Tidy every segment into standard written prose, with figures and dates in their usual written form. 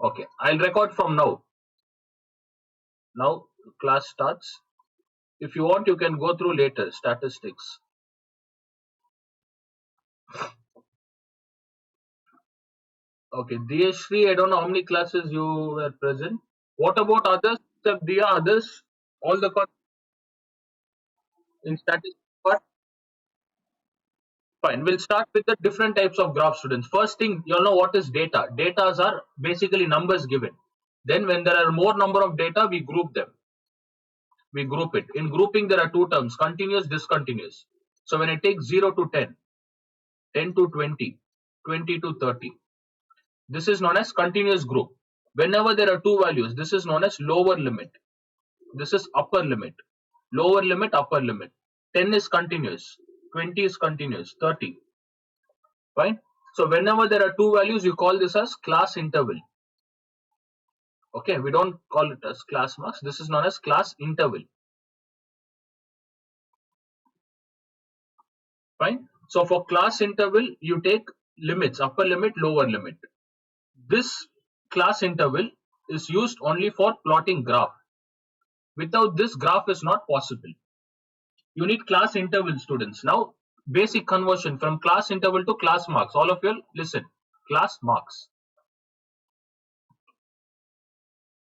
Okay, I'll record from now. Now class starts. If you want, you can go through later statistics. Okay, DH3, I don't know how many classes you were present. What about others? Except Dia, others, all the in statistics. But fine, we'll start with the different types of graph students. First thing, you'll know what is data. Datas are basically numbers given. Then when there are more number of data, we group them. We group it. In grouping, there are two terms, continuous, discontinuous. So when I take 0 to 10, 10 to 20, 20 to 30, this is known as continuous group. Whenever there are two values, this is known as lower limit. This is upper limit. Lower limit, upper limit. 10 is continuous, 20 is continuous, 30. Fine. So whenever there are two values, you call this as class interval. Okay, we don't call it as class marks. This is known as class interval. Fine. So for class interval, you take limits, upper limit, lower limit. This class interval is used only for plotting graph. Without this, graph is not possible. You need class interval, students. Now, basic conversion from class interval to class marks. All of you listen. Class marks.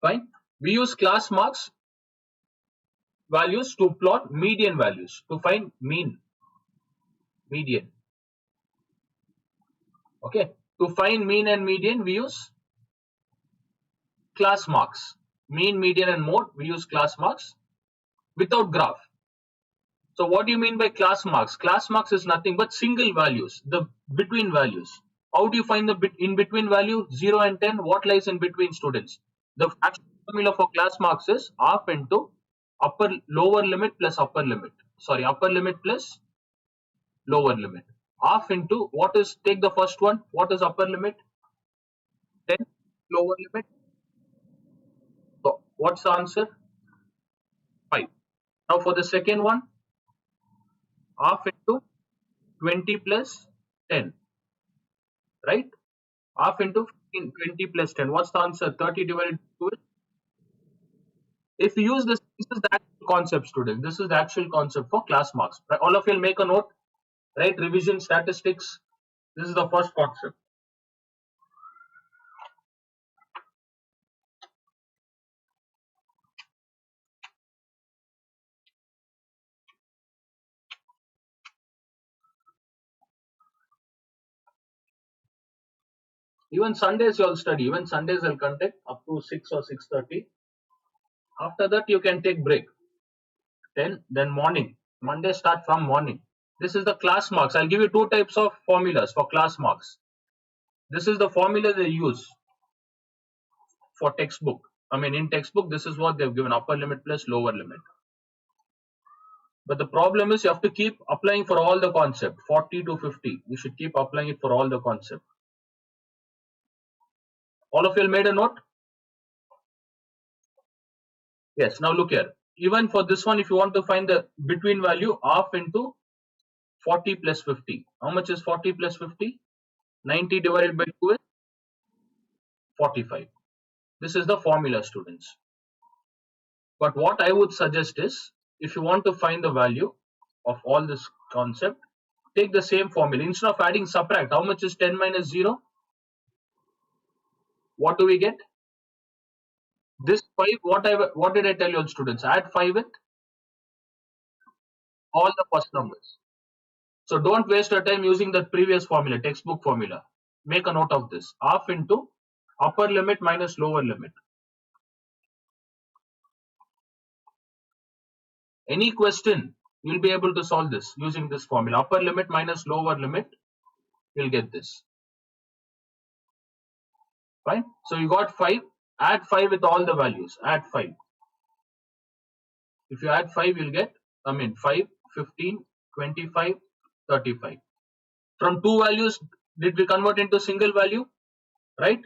Fine. We use class marks values to plot median values, to find median. Okay. To find mean and median, we use class marks. Mean, median, and mode, we use class marks without graph. So what do you mean by class marks? Class marks is nothing but single values, the between values. How do you find the in between value 0 and 10? What lies in between, students? The actual formula for class marks is half into lower limit plus upper limit. Sorry, upper limit plus lower limit. Half into what is, take the first one, what is upper limit? 10, lower limit. So what's the answer? 5. Now for the second one, half into 20 plus 10, right? Half into 15, 20 plus 10. What's the answer? 30 divided by 2. If you use this is the actual concept, students. This is the actual concept for class marks. All of you will make a note, right? Revision statistics. This is the first concept. Even Sundays you'll study. Even Sundays I'll conduct up to 6 or 6:30. After that you can take break. 10, then morning. Monday start from morning. This is the class marks. I'll give you two types of formulas for class marks. This is the formula they use for textbook. I mean, in textbook, this is what they've given, upper limit plus lower limit. But the problem is you have to keep applying for all the concept, 40 to 50. You should keep applying it for all the concept. All of you made a note? Yes, now look here. Even for this one, if you want to find the between value, half into 40 plus 50. How much is 40 plus 50? 90 divided by 2 is 45. This is the formula, students. But what I would suggest is, if you want to find the value of all this concept, take the same formula. Instead of adding, subtract. How much is 10 minus 0? What do we get? This 5, what did I tell you, students? Add 5 with all the first numbers. So don't waste your time using the previous formula, textbook formula. Make a note of this. Half into upper limit minus lower limit. Any question, you'll be able to solve this using this formula. Upper limit minus lower limit, you'll get this. Fine. So you got 5. Add 5 with all the values. Add 5. If you add 5, you'll get, 5, 15, 25, 35. From two values, did we convert into single value? Right?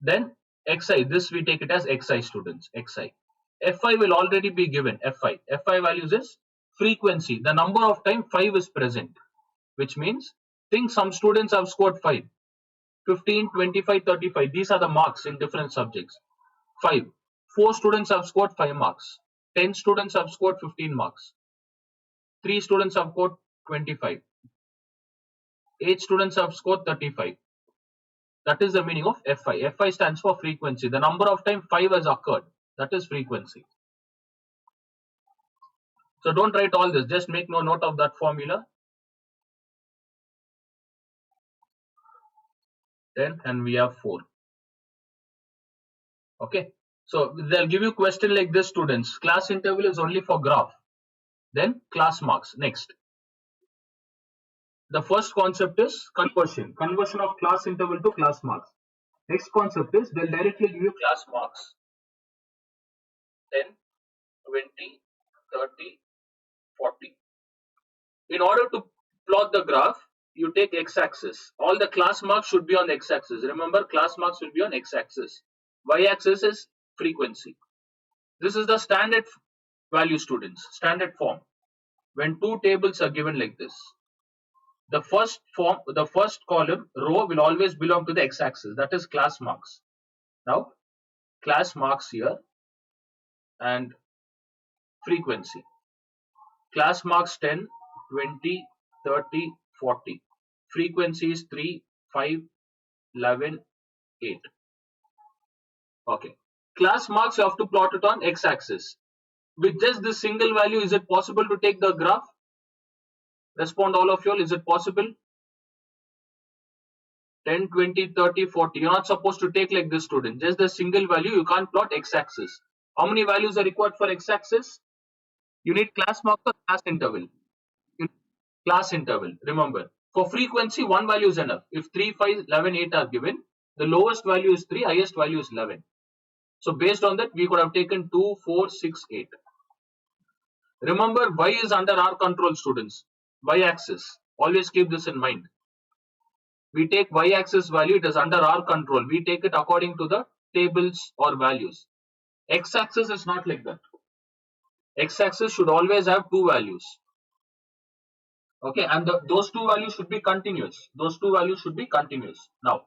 Then xi, this we take it as xi, students. Xi. Fi will already be given. Fi. Fi values is frequency. The number of time 5 is present. Which means, think some students have scored 5. 15, 25, 35. These are the marks in different subjects. 5. 4 students have scored 5 marks. 10 students have scored 15 marks. 3 students have scored 25. 8 students have scored 35. That is the meaning of Fi. Fi stands for frequency. The number of times 5 has occurred. That is frequency. So don't write all this. Just make no note of that formula. 10 and we have 4. Okay. So they'll give you question like this, students. Class interval is only for graph. Then class marks. Next. The first concept is conversion. Conversion of class interval to class marks. Next concept is they'll directly give you class marks. 10, 20, 30, 40. In order to plot the graph, you take x-axis. All the class marks should be on x-axis. Remember, class marks will be on x-axis. Y-axis is frequency. This is the standard value, students, standard form. When two tables are given like this, the first column row will always belong to the x-axis. That is class marks. Now, class marks here and frequency. Class marks 10, 20, 30, 40. Frequency is 3, 5, 11, 8. Okay. Class marks you have to plot it on x-axis. With just this single value, is it possible to take the graph? Respond all of you all. Is it possible? 10, 20, 30, 40. You're not supposed to take like this, student. Just the single value. You can't plot x-axis. How many values are required for x-axis? You need class mark or class interval. Class interval. Remember, for frequency, one value is enough. If 3, 5, 11, 8 are given, the lowest value is 3, highest value is 11. So based on that, we could have taken 2, 4, 6, 8. Remember, y is under our control, students. Y-axis. Always keep this in mind. We take y-axis value, it is under our control. We take it according to the tables or values. X-axis is not like that. X-axis should always have two values. Okay, and those two values should be continuous. Those two values should be continuous. Now,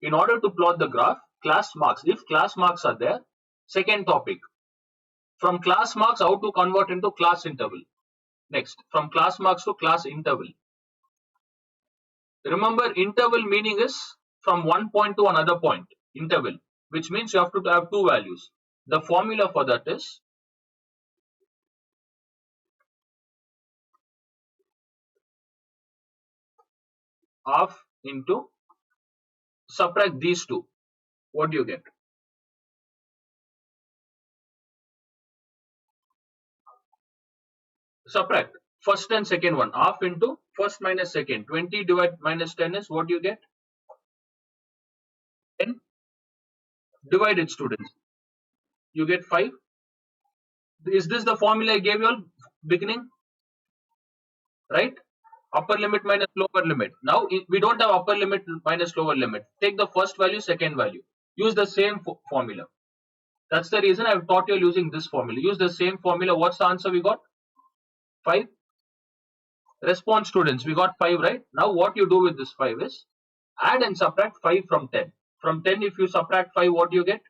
in order to plot the graph, class marks, if class marks are there, second topic. From class marks, how to convert into class interval. Next, from class marks to class interval. Remember, interval meaning is from one point to another point, interval, which means you have to have two values. The formula for that is half into, subtract these two. What do you get? Subtract first and second one. Half into first minus second. 20 divided minus 10 is what you get? 10. Divided, students. You get 5. Is this the formula I gave you all beginning? Right? Upper limit minus lower limit. Now we don't have upper limit minus lower limit. Take the first value, second value. Use the same formula. That's the reason I've taught you using this formula. Use the same formula. What's the answer we got? 5. Response, students. We got 5, right? Now what you do with this 5 is add and subtract 5 from 10. From 10, if you subtract 5, what do you get?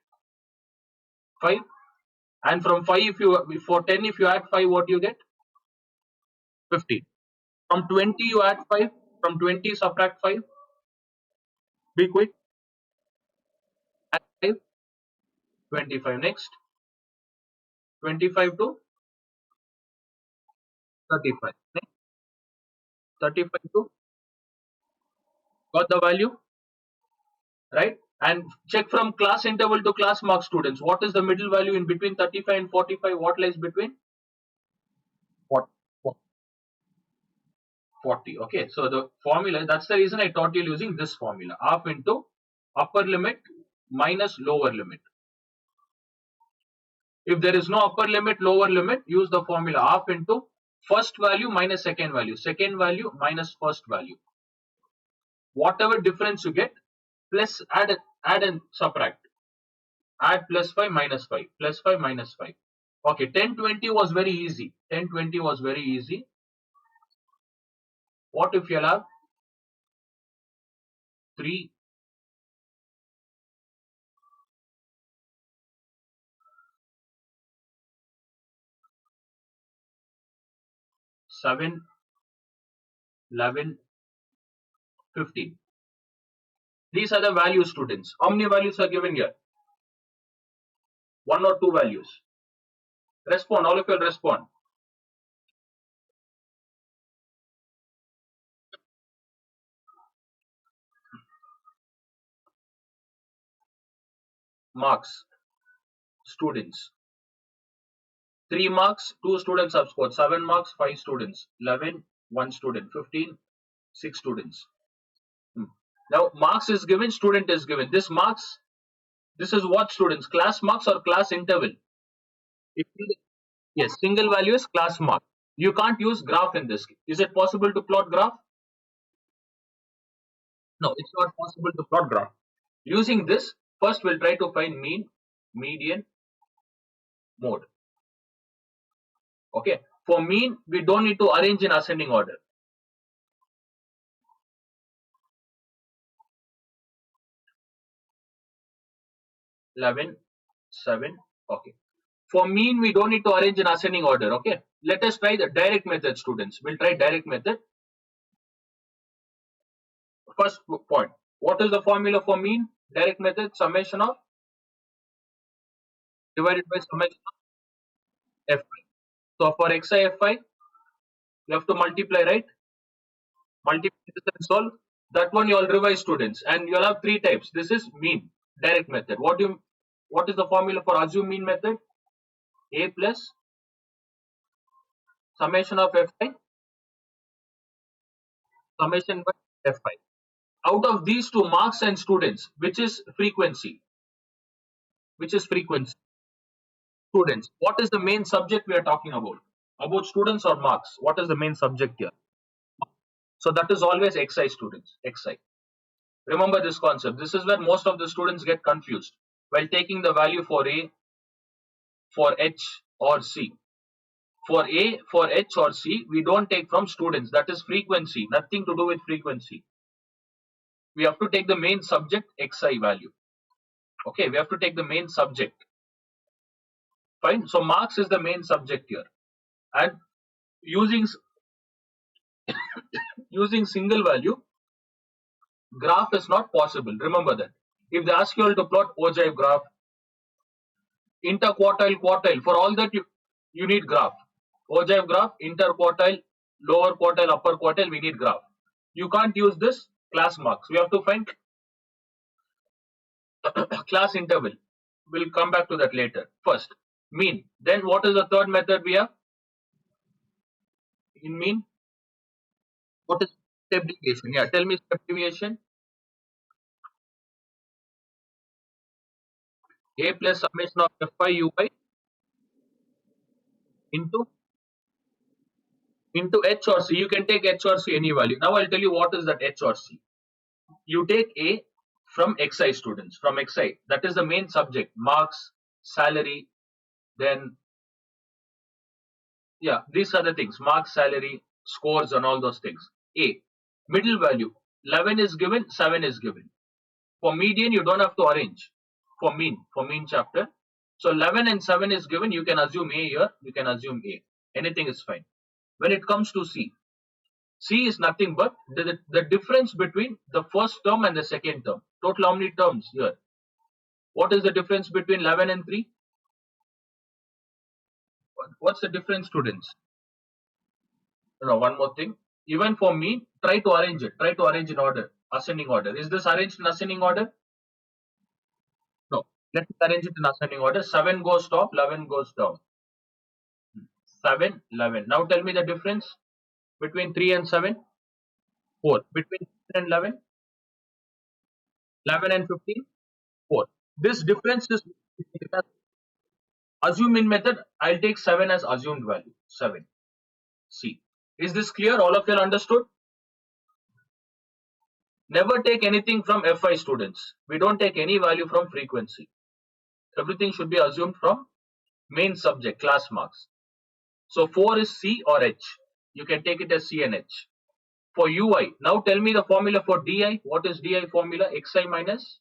5. And from 5, for 10, if you add 5, what do you get? 15. From 20, you add 5. From 20, subtract 5. Be quick. Add 5. 25. Next. 25 to 35. Next. 35 to, got the value? Right? And check from class interval to class mark, students. What is the middle value in between 35 and 45? What lies between? 40. Okay, so the formula, that's the reason I taught you using this formula. Half into upper limit minus lower limit. If there is no upper limit, lower limit, use the formula half into first value minus second value. Second value minus first value. Whatever difference you get, plus add and subtract. Add plus 5 minus 5. Plus 5 minus 5. Okay, 10, 20 was very easy. 10, 20 was very easy. What if you have 3, 7, 11, 15. These are the values, students. How many values are given here? One or two values? Respond, all of you will respond. Marks, students. 3 marks, 2 students have scored. 7 marks, 5 students. 11, 1 student. 15, 6 students. Hmm. Now, marks is given, student is given. This marks, this is what, students? Class marks or class interval? If you- yes, single value is class mark. You can't use graph in this. Is it possible to plot graph? No, it's not possible to plot graph. Using this, first we'll try to find mean, median, mode. Okay. For mean, we don't need to arrange in ascending order. 11, 7. Okay. For mean, we don't need to arrange in ascending order. Okay. Let us try the direct method, students. We'll try direct method. First point. What is the formula for mean? Direct method, summation of divided by summation of fi. So for xi fi, you have to multiply, right? Multiply this and solve. That one you'll revise, students, and you'll have three types. This is mean direct method. What is the formula for assume mean method? A plus summation of fi, summation by fi. Out of these two, marks and students, which is frequency? Which is frequency? Students. What is the main subject we are talking about? About students or marks? What is the main subject here? So that is always xi, students. Xi. Remember this concept. This is where most of the students get confused while taking the value for A, for H or C. For A, for H or C, we don't take from students. That is frequency. Nothing to do with frequency. We have to take the main subject xi value. Okay, we have to take the main subject. Fine. So marks is the main subject here. And using using single value, graph is not possible. Remember that. If they ask you all to plot ogive graph, interquartile, quartile, for all that you need graph. Ogive graph, interquartile, lower quartile, upper quartile, we need graph. You can't use this class marks. We have to find class interval. We'll come back to that later. First, mean. Then what is the third method we have? In mean, what is step deviation? Yeah, tell me step deviation. A plus summation of fi ui into h or c. You can take h or c any value. Now I'll tell you what is that h or c. You take A from xi, students, from xi. That is the main subject. Marks, salary, then yeah, these are the things. Marks, salary, scores, and all those things. A. Middle value. 11 is given, 7 is given. For median, you don't have to arrange. For mean chapter. So 11 and 7 is given, you can assume A here, you can assume A. Anything is fine. When it comes to C, C is nothing but the difference between the first term and the second term. Total how many terms here? What is the difference between 11 and 3? What's the difference, students? No, one more thing. Even for me, try to arrange it. Try to arrange in order, ascending order. Is this arranged in ascending order? No. Let's arrange it in ascending order. 7 goes top, 11 goes down. 7, 11. Now tell me the difference between 3 and 7. 4. Between 10 and 11. 11 and 15. 4. This difference is assume in method. I'll take 7 as assumed value. 7. C. Is this clear? All of you understood? Never take anything from fi, students. We don't take any value from frequency. Everything should be assumed from main subject, class marks. So 4 is C or H. You can take it as C and H. For ui, now tell me the formula for di. What is di formula? xi minus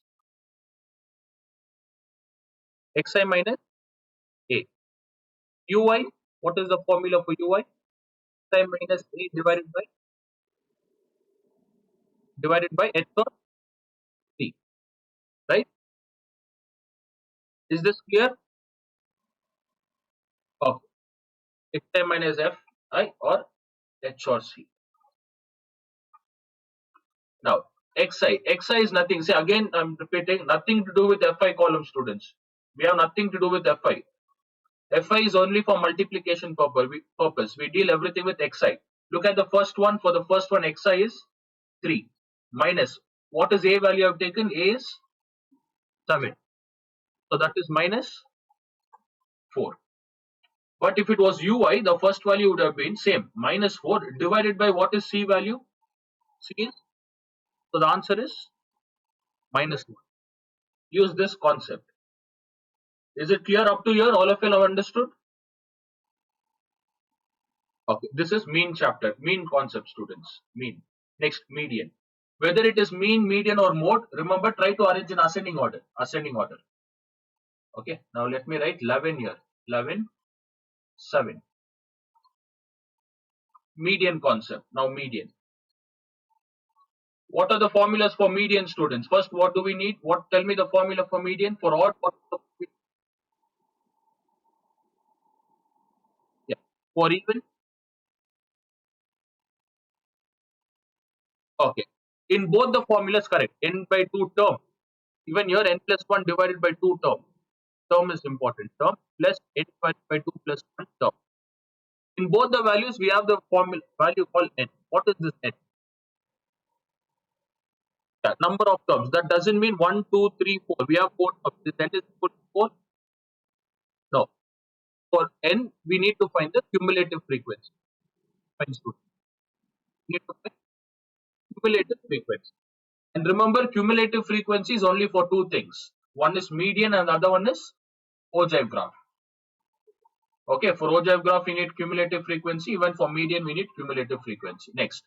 a. Ui, what is the formula for ui? time minus A divided by H or C, right? Is this clear? Okay. X time minus F I or H or C. Now, xi is nothing. See, again, I'm repeating, nothing to do with fi column, students. We have nothing to do with fi. Fi is only for multiplication purpose. We deal everything with xi. Look at the first one. For the first one, xi is 3 minus. What is a value I've taken? A is 7. So that is minus 4. But if it was ui, the first value would have been same. Minus 4 divided by what is c value? C is. So the answer is minus 1. Use this concept. Is it clear up to here? All of you have understood? Okay, this is mean chapter, mean concept, students. Mean. Next, median. Whether it is mean, median, or mode, remember, try to arrange in ascending order. Ascending order. Okay, now let me write 11 here. 11, 7. Median concept. Now, median. What are the formulas for median, students? First, what do we need? What? Tell me the formula for median. For odd, what? Yeah. For even? Okay. In both the formulas, correct. N by 2 term. Even here, n plus 1 divided by 2 term. Term is important. Term plus n divided by 2 plus 1 term. In both the values, we have the formula value called n. What is this n? Yeah, number of terms. That doesn't mean 1, 2, 3, 4. We have 4 terms. This n is equal to 4? No. For n, we need to find the cumulative frequency. Find student. We need to find cumulative frequency. And remember, cumulative frequency is only for two things. One is median and the other one is ogive graph. Okay, for ogive graph, we need cumulative frequency. Even for median, we need cumulative frequency. Next,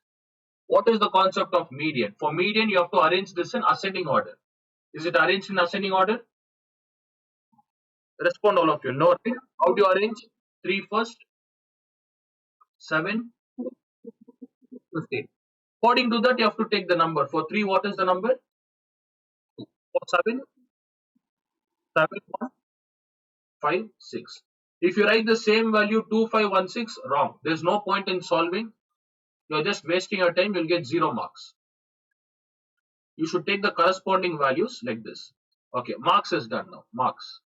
what is the concept of median? For median, you have to arrange this in ascending order. Is it arranged in ascending order? Respond, all of you. No, right? How do you arrange? 3 first, 7, 15. According to that, you have to take the number. For 3, what is the number? 2. For 7, 7, 1, 5, 6. If you write the same value 2, 5, 1, 6, wrong. There's no point in solving. You're just wasting your time. You'll get 0 marks. You should take the corresponding values like this. Okay, marks is done now. Marks.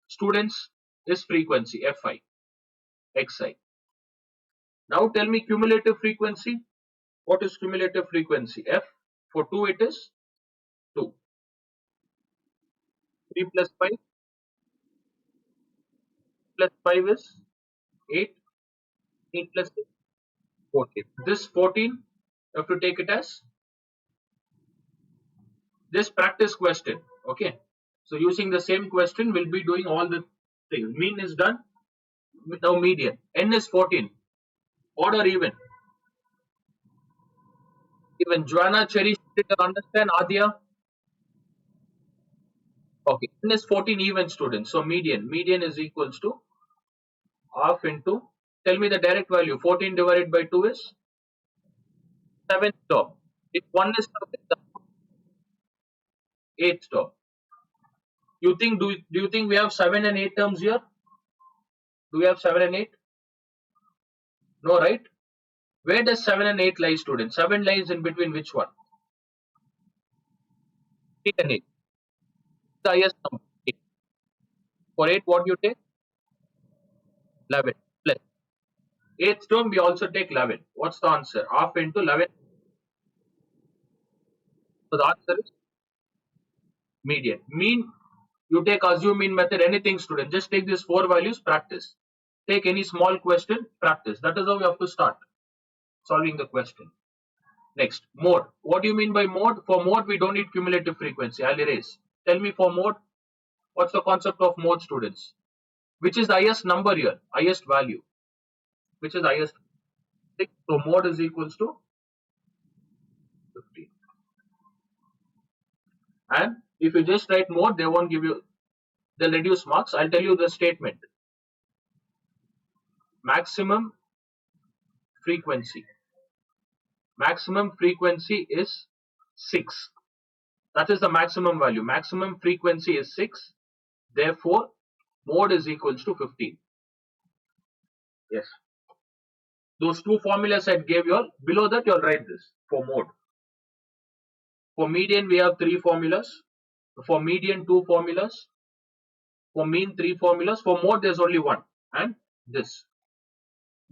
Students is frequency Fi, Xi. Now tell me cumulative frequency. What is cumulative frequency? F. For 2 it is 2. 3 plus 5 plus 5 is 8. 8 plus 6, 14. This 14, you have to take it as this practice question. Okay. So using the same question, we'll be doing all the things. Mean is done. Now median. N is 14. Odd or even? Even Joanna, Cherry, did understand? Adya? Okay. N is 14 even, students. So median. Median is equals to half into. Tell me the direct value. 14 divided by 2 is 7th term. If 1 is 7th term, 8th term. Do you think we have 7 and 8 terms here? Do we have 7 and 8? No, right? Where does 7 and 8 lie, students? 7 lies in between which one? 3 and 8. The highest number. 8. For 8, what do you take? 11. Plus. 8th term, we also take 11. What's the answer? Half into 11. So the answer is median. Mean, you take assume mean method, anything, student. Just take these 4 values, practice. Take any small question, practice. That is how we have to start solving the question. Next, mode. What do you mean by mode? For mode, we don't need cumulative frequency. I'll erase. Tell me for mode, what's the concept of mode, students? Which is the highest number here? Highest value. Which is highest? So mode is equals to 15. And if you just write mode, they won't give you, they'll reduce marks. I'll tell you the statement. Maximum frequency. Maximum frequency is 6. That is the maximum value. Maximum frequency is 6. Therefore, mode is equals to 15. Yes. Those two formulas I gave you all. Below that, you'll write this for mode. For median, we have 3 formulas. For median, 2 formulas. For mean, 3 formulas. For mode, there's only one. And this.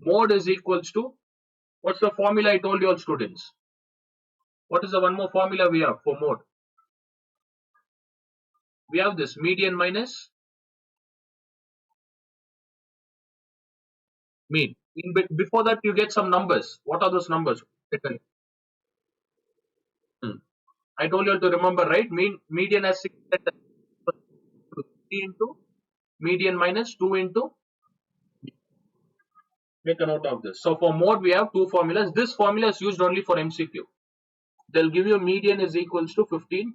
Mode is equals to, what's the formula I told you all students? What is the one more formula we have for mode? We have this median minus mean. Before that, you get some numbers. What are those numbers? I told you to remember, right? Median has 6, 3 into median minus 2 into. Make a note of this. So for mode, we have 2 formulas. This formula is used only for MCQ. They'll give you median is equals to 15,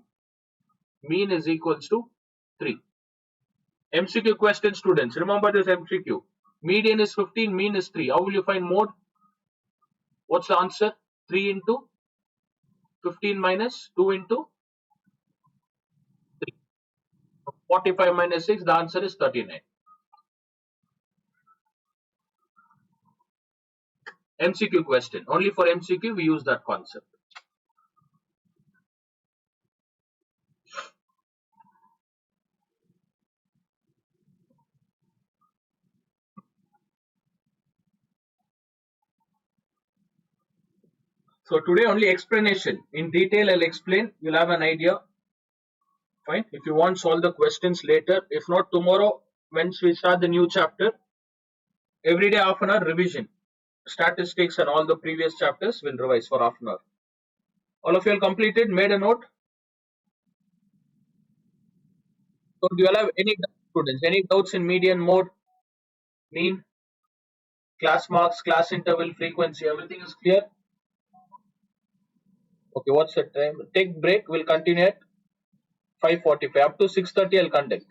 mean is equals to 3. MCQ question, students. Remember this MCQ. Median is 15, mean is 3. How will you find mode? What's the answer? 3 into 15 minus 2 into 3. 45 minus 6, the answer is 39. MCQ question. Only for MCQ we use that concept. So today only explanation. In detail I'll explain. You'll have an idea. Fine. If you want, solve the questions later. If not, tomorrow, once we start the new chapter, every day half an hour revision. Statistics and all the previous chapters will revise for half an hour. All of you have completed, made a note. So do you all have any students? Any doubts in median, mode, mean, class marks, class interval, frequency? Everything is clear? Okay, what's the time? Take break. We'll continue at 5:45 up to 6:30. I'll conduct.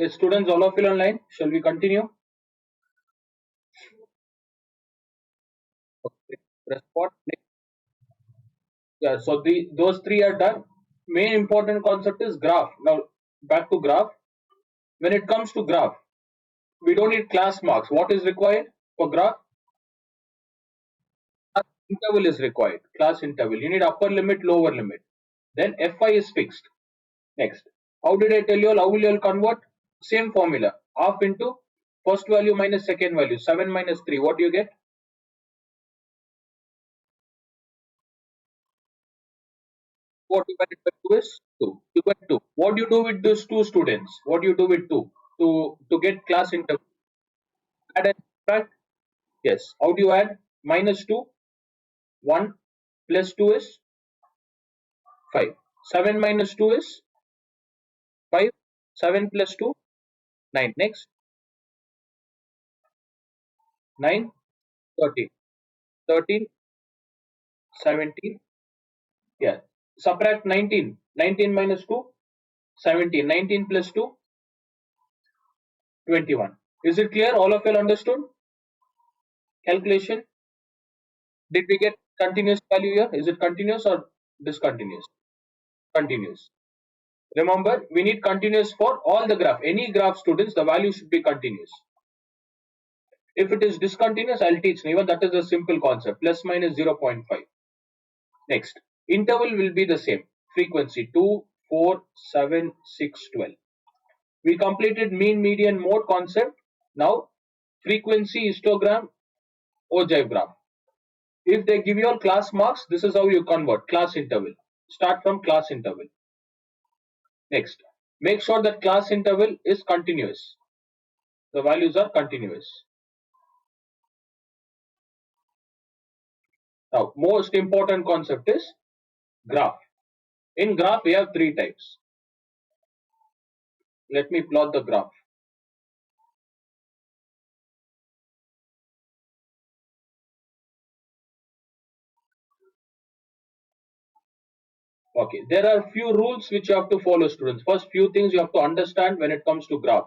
Yes, students, all of you online. Shall we continue? Okay. Respond. Yeah, so those 3 are done. Main important concept is graph. Now back to graph. When it comes to graph, we don't need class marks. What is required for graph? Class interval is required. Class interval. You need upper limit, lower limit. Then Fi is fixed. Next. How did I tell you all? How will you all convert? Same formula. Half into first value minus second value. 7 minus 3. What do you get? 4 divided by 2 is 2. You get 2. What do you do with these 2 students? What do you do with 2? To get class interval? Add and subtract? Yes. How do you add? Minus 2. 1 plus 2 is 5. 7 minus 2 is 5. 7 plus 2, 9. Next. 9, 13. 13, 17. Yeah. Subtract 19. 19 minus 2, 17. 19 plus 2, 21. Is it clear? All of you understood? Calculation. Did we get continuous value here? Is it continuous or discontinuous? Continuous. Remember, we need continuous for all the graph. Any graph, students, the value should be continuous. If it is discontinuous, I'll teach even that is a simple concept, plus minus 0.5. Next, interval will be the same, frequency 2, 4, 7, 6, 12. We completed mean, median, mode concept. Now, frequency, histogram, ogive graph. If they give you all class marks, this is how you convert class interval. Start from class interval. Next, make sure that class interval is continuous. The values are continuous. Now, most important concept is graph. In graph, we have three types. Let me plot the graph. Okay, there are few rules which you have to follow, students. First, few things you have to understand when it comes to graph.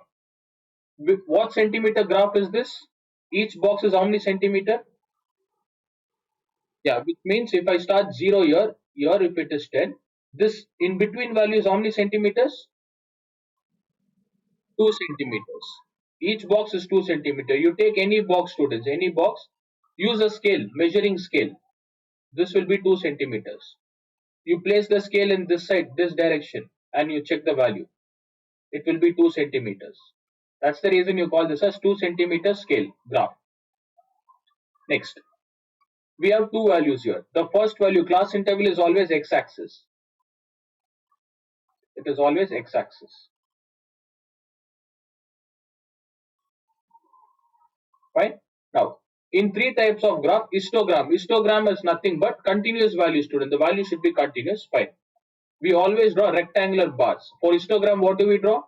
What centimeter graph is this? Each box is how many centimeter? Yeah, which means if I start 0 here if it is 10, this in between value is how many centimeters? 2 centimeters. Each box is 2 centimeter. You take any box, students, any box, use a scale, measuring scale. This will be 2 centimeters. You place the scale in this side, this direction, and you check the value. It will be 2 centimeters. That's the reason you call this as 2 centimeter scale graph. Next, we have two values here. The first value, class interval, is always x-axis. It is always x-axis. Fine. Now, in three types of graph, histogram. Histogram is nothing but continuous value, student. The value should be continuous. Fine. We always draw rectangular bars. For histogram, what do we draw?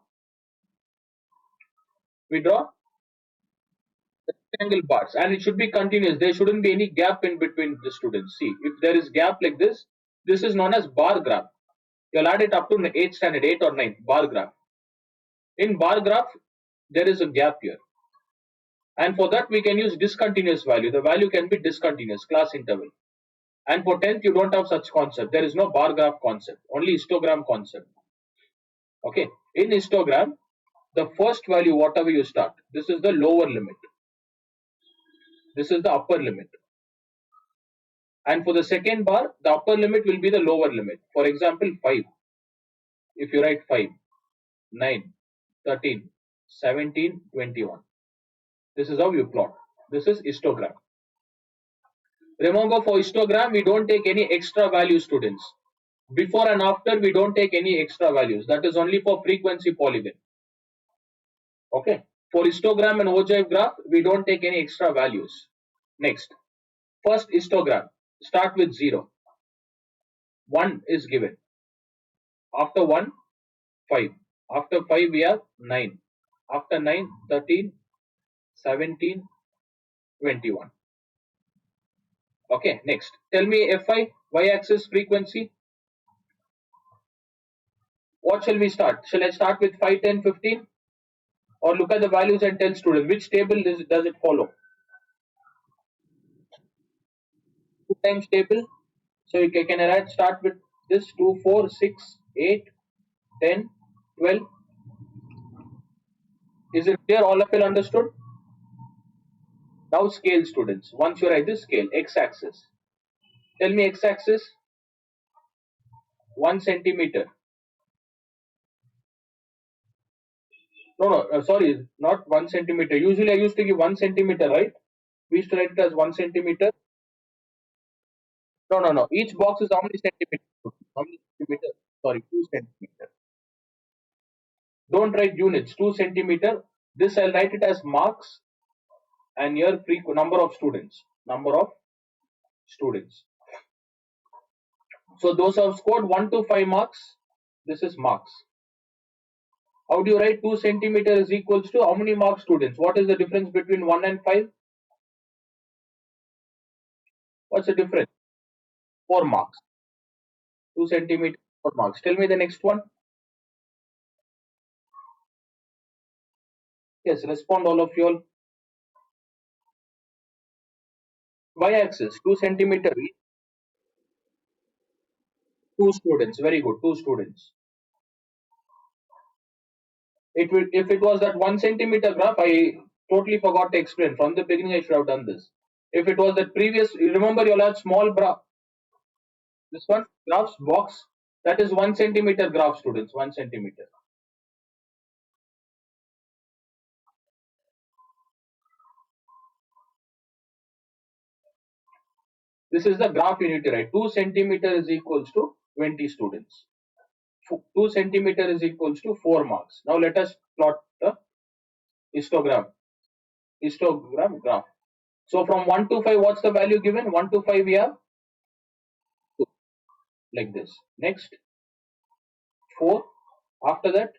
We draw rectangle bars, and it should be continuous. There shouldn't be any gap in between the students. See, if there is gap like this is known as bar graph. You'll add it up to 8th standard, 8 or 9, bar graph. In bar graph, there is a gap here. And for that, we can use discontinuous value. The value can be discontinuous, class interval. And for 10th, you don't have such concept. There is no bar graph concept, only histogram concept. Okay. In histogram, the first value, whatever you start, this is the lower limit. This is the upper limit. And for the second bar, the upper limit will be the lower limit. For example, 5. If you write 5, 9, 13, 17, 21. This is how you plot. This is histogram. Remember, for histogram, we don't take any extra value, students. Before and after, we don't take any extra values. That is only for frequency polygon. Okay. For histogram and ogive graph, we don't take any extra values. Next, first histogram. Start with 0. 1 is given. After 1, 5. After 5, we have 9. After 9, 13, 17, 21. Okay, next. Tell me Fi, y-axis frequency. What shall we start? Shall I start with 5, 10, 15? Or look at the values and tell students which table does it follow? 2 times table. So you can write start with this 2, 4, 6, 8, 10, 12. Is it clear? All of you understood? Now scale, students. Once you write this scale, x-axis. Tell me x-axis. 1 centimeter. No, sorry, not 1 centimeter. Usually I used to give 1 centimeter, right? We used to write it as 1 centimeter. No. Each box is how many centimeters? How many centimeters? Sorry, 2 centimeter. Don't write units, 2 centimeter. This I'll write it as marks, and here number of students. Number of students. So those have scored 1 to 5 marks. This is marks. How do you write 2 centimeter is equals to how many marks, students? What is the difference between 1 and 5? What's the difference? 4 marks. 2 centimeter, 4 marks. Tell me the next one. Yes, respond all of you all. Y-axis, 2 centimeter. 2 students. Very good. 2 students. It will, if it was that 1 centimeter graph, I totally forgot to explain. From the beginning, I should have done this. If it was the previous, you remember you'll have small graph. This one, graphs box, that is 1 centimeter graph, students, 1 centimeter. This is the graph you need to write. 2 centimeter is equals to 20 students. 2 centimeter is equals to 4 marks. Now let us plot the histogram. Histogram graph. So from 1 to 5, what's the value given? 1 to 5 we have 2, like this. Next, 4. After that,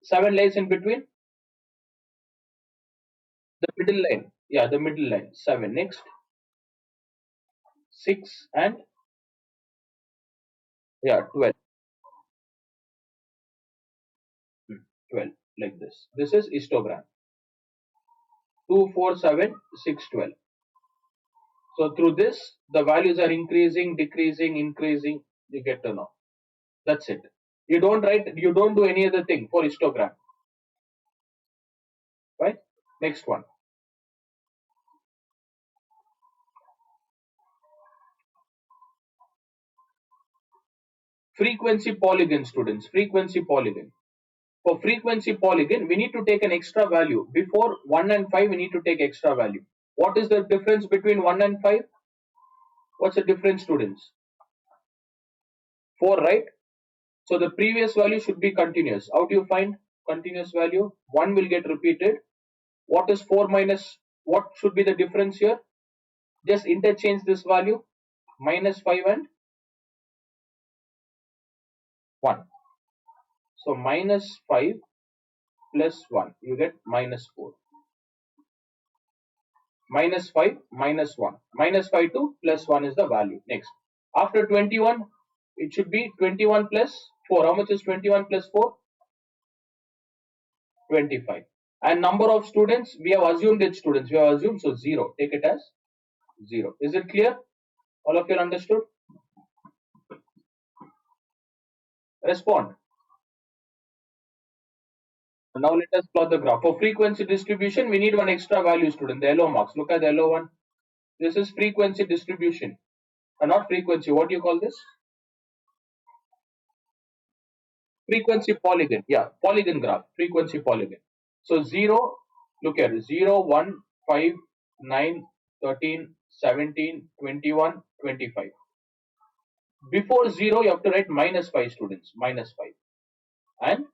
7 lays in between. The middle line. Yeah, the middle line. 7. Next, 6 and yeah, 12. 12, like this. This is histogram. 2, 4, 7, 6, 12. So through this, the values are increasing, decreasing, increasing. You get to know. That's it. You don't write, you don't do any other thing for histogram. Right? Next one. Frequency polygon, students. Frequency polygon. For frequency polygon, we need to take an extra value. Before 1 and 5, we need to take extra value. What is the difference between 1 and 5? What's the difference, students? 4, right? So the previous value should be continuous. How do you find continuous value? 1 will get repeated. What is 4 minus? What should be the difference here? Just interchange this value. Minus 5 and 1. So minus 5 plus 1. You get minus 4. Minus 5 minus 1. Minus 5 to plus 1 is the value. Next. After 21, it should be 21 plus 4. How much is 21 plus 4? 25. And number of students, we have assumed it students. We have assumed, so 0. Take it as 0. Is it clear? All of you understood? Respond. Now let us plot the graph. For frequency distribution, we need one extra value, student. The yellow marks. Look at the yellow one. This is frequency distribution. Not frequency. What do you call this? Frequency polygon. Yeah, polygon graph. Frequency polygon. So 0, look here. 0, 1, 5, 9, 13, 17, 21, 25. Before 0, you have to write minus 5, students. Minus 5. And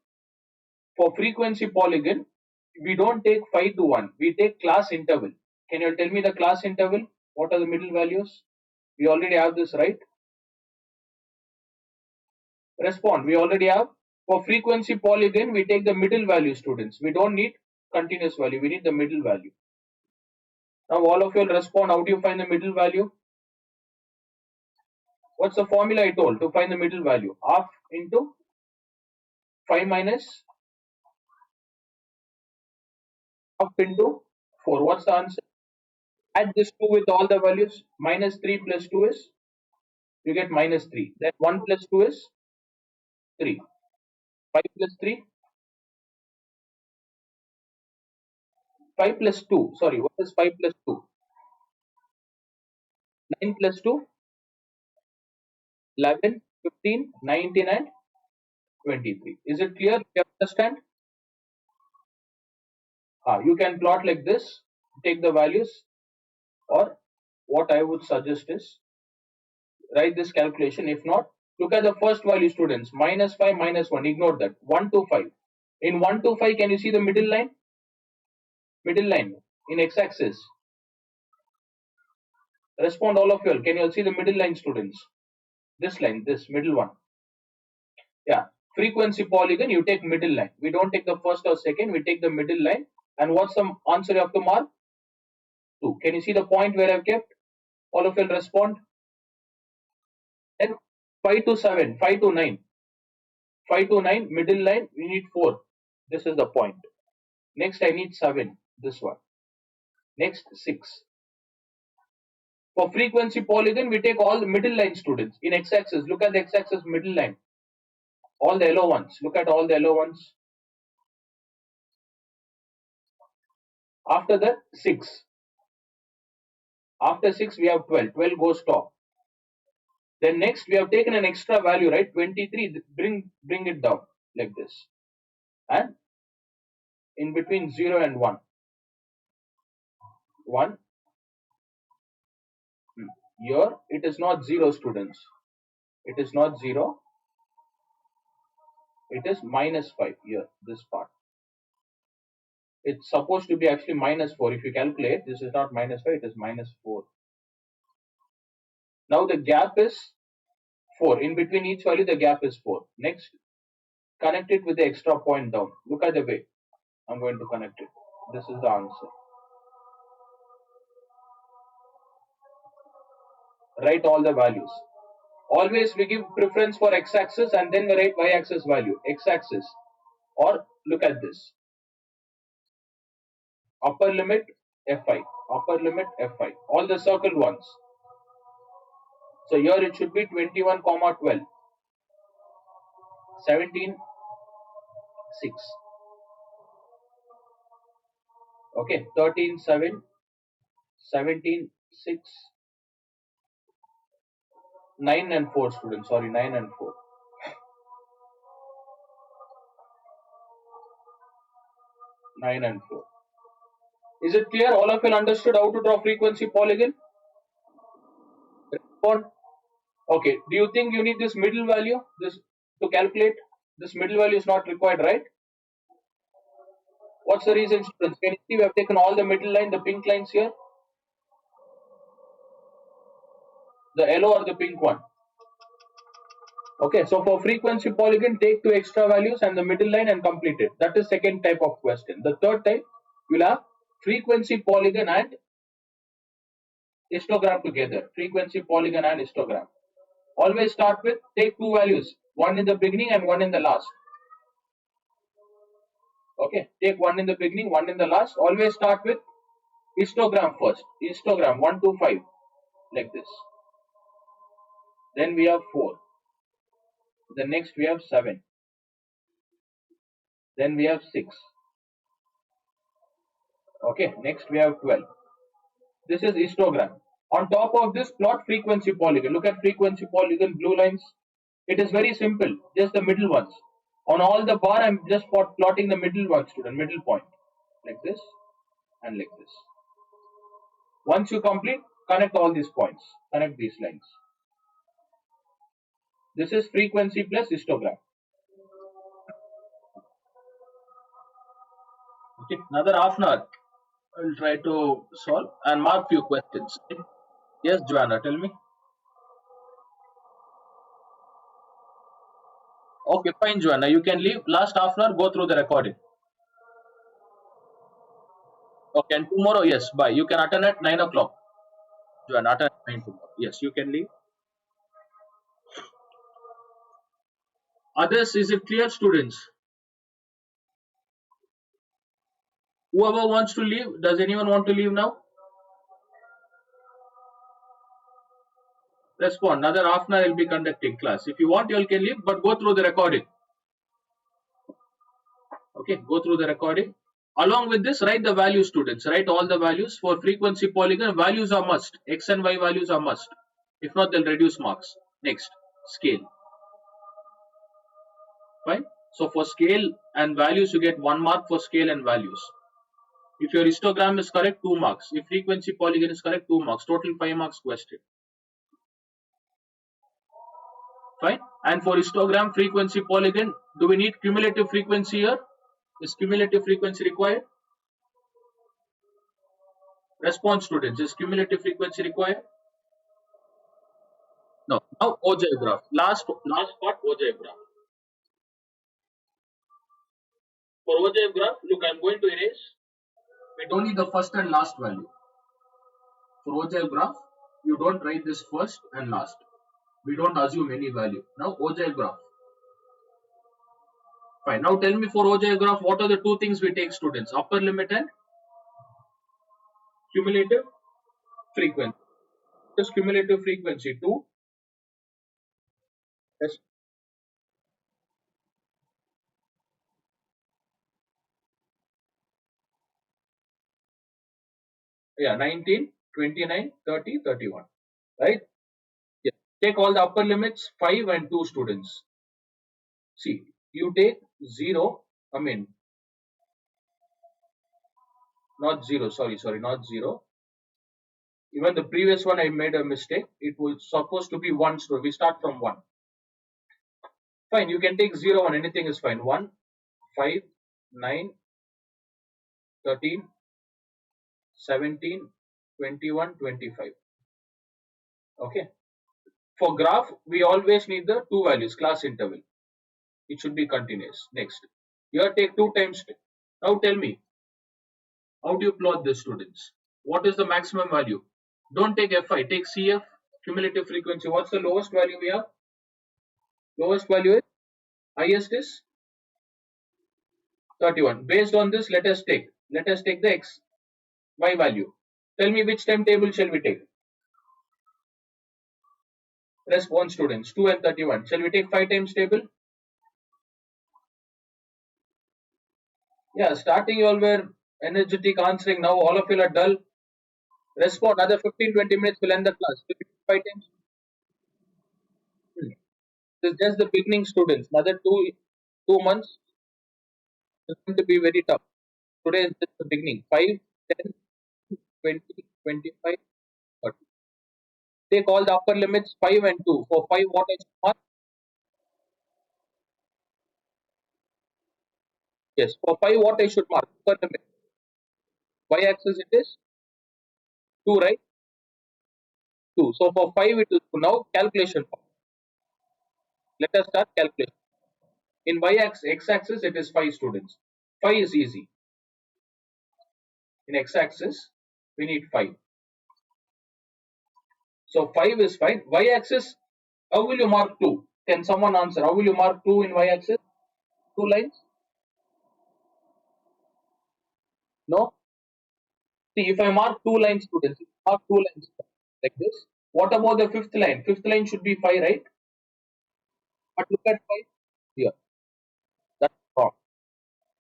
for frequency polygon, we don't take 5 to 1. We take class interval. Can you tell me the class interval? What are the middle values? We already have this, right? Respond. We already have. For frequency polygon, we take the middle value, students. We don't need continuous value. We need the middle value. Now all of you will respond. How do you find the middle value? What's the formula I told to find the middle value? Half into 5 minus half into 4. What's the answer? Add this 2 with all the values. Minus 3 plus 2 is, you get minus 3. Then 1 plus 2 is 3. 5 plus 3. 5 plus 2. Sorry, what is 5 plus 2? 9 plus 2. 11, 15, 19 and 23. Is it clear? You understand? You can plot like this, take the values, or what I would suggest is write this calculation. If not, look at the first value, students. Minus 5, minus 1. Ignore that. 1 to 5. In 1 to 5, can you see the middle line? Middle line in x-axis. Respond all of you all. Can you all see the middle line, students? This line, this middle one. Yeah. Frequency polygon, you take middle line. We don't take the first or second, we take the middle line. And what's the answer you have to mark? 2. Can you see the point where I've kept? All of you will respond. Then 5 to 7, 5 to 9. 5 to 9, middle line, we need 4. This is the point. Next, I need 7. This one. Next, 6. For frequency polygon, we take all the middle line, students. In x-axis, look at the x-axis middle line. All the yellow ones. Look at all the yellow ones. After that 6. After 6 we have 12. 12 goes top. Then next we have taken an extra value, right? 23. Bring it down like this. And in between 0 and 1. 1. Here it is not 0, students. It is not 0. It is minus 5 here, this part. It's supposed to be actually minus 4. If you calculate, this is not minus 5, it is minus 4. Now the gap is 4. In between each value, the gap is 4. Next, connect it with the extra point down. Look at the way I'm going to connect it. This is the answer. Write all the values. Always we give preference for x-axis and then we write y-axis value. X-axis. Or look at this. Upper limit fi. Upper limit fi. All the circled ones. So here it should be 21, 12. 17, 6. Okay, 13, 7. 17, 6. 9 and 4, students. Sorry, 9 and 4. 9 and 4. Is it clear? All of you understood how to draw frequency polygon? Respond. Okay. Do you think you need this middle value this to calculate? This middle value is not required, right? What's the reason, students? Can you see we have taken all the middle line, the pink lines here? The yellow or the pink one? Okay, so for frequency polygon, take two extra values and the middle line and complete it. That is second type of question. The third type, you'll have frequency polygon and histogram together. Frequency polygon and histogram. Always start with, take two values, one in the beginning and one in the last. Okay, take one in the beginning, one in the last. Always start with histogram first. Histogram 1 to 5, like this. Then we have 4. The next we have 7. Then we have 6. Okay, next we have 12. This is histogram. On top of this, plot frequency polygon. Look at frequency polygon, blue lines. It is very simple, just the middle ones. On all the bar, I'm just plotting the middle one, student, middle point. Like this and like this. Once you complete, connect all these points. Connect these lines. This is frequency plus histogram. Okay, another half an hour. I'll try to solve and mark few questions. Yes, Joanna, tell me. Okay, fine, Joanna. You can leave. Last half an hour, go through the recording. Okay, and tomorrow, yes, bye. You can attend at 9 o'clock. Joanna, attend at 9 tomorrow. Yes, you can leave. Others, is it clear, students? Whoever wants to leave, does anyone want to leave now? Respond. Another half an hour I'll be conducting class. If you want, you all can leave, but go through the recording. Okay, go through the recording. Along with this, write the values, students. Write all the values. For frequency polygon, values are must. X and Y values are must. If not, they'll reduce marks. Next, scale. Fine. So for scale and values, you get 1 mark for scale and values. If your histogram is correct, 2 marks. If frequency polygon is correct, 2 marks. Total 5 marks question. Fine. And for histogram, frequency polygon, do we need cumulative frequency here? Is cumulative frequency required? Response, students. Is cumulative frequency required? No. Now OJ graph. Last part, OJ graph. For OJ graph, look, I'm going to erase with only the first and last value. For OJ graph, you don't write this first and last. We don't assume any value. Now OJ graph. Fine. Now tell me for OJ graph, what are the two things we take, students? Upper limit and cumulative frequency. Just cumulative frequency 2. Yes. Yeah, 19, 29, 30, 31. Right? Yeah. Take all the upper limits, 5 and 2 students. See, you take 0, I mean, not 0, sorry, not 0. Even the previous one I made a mistake. It was supposed to be 1 student. We start from 1. Fine, you can take 0 and anything is fine. 1, 5, 9, 13, 17, 21, 25. Okay. For graph, we always need the two values, class interval. It should be continuous. Next. Here take 2 times. Now tell me, how do you plot this, students? What is the maximum value? Don't take Fi, take CF, cumulative frequency. What's the lowest value we have? Lowest value is, highest is 31. Based on this, let us take the y value. Tell me which timetable shall we take? Rest 1 students, 2 and 31. Shall we take 5 times table? Yeah, starting you all were energetic answering. Now all of you are dull. Respond. Another 15-20 minutes will end the class. 5 times. This is just the beginning, students. Another 2 months is going to be very tough. Today is just the beginning. 5, 10, 20, 25, 30. Take all the upper limits 5 and 2. For 5, what I should mark? Yes. For 5, what I should mark? Upper limit. Y axis it is 2, right? 2. So for 5, it is 2. Now calculation. Let us start calculation. In x axis, it is 5 students. 5 is easy. In x axis, we need 5. So 5 is fine. Y axis, how will you mark 2? Can someone answer? How will you mark 2 in y axis? 2 lines? No? See, if I mark 2 lines, students, if I mark 2 lines like this, what about the fifth line? Fifth line should be 5, right? But look at 5 here. That's wrong.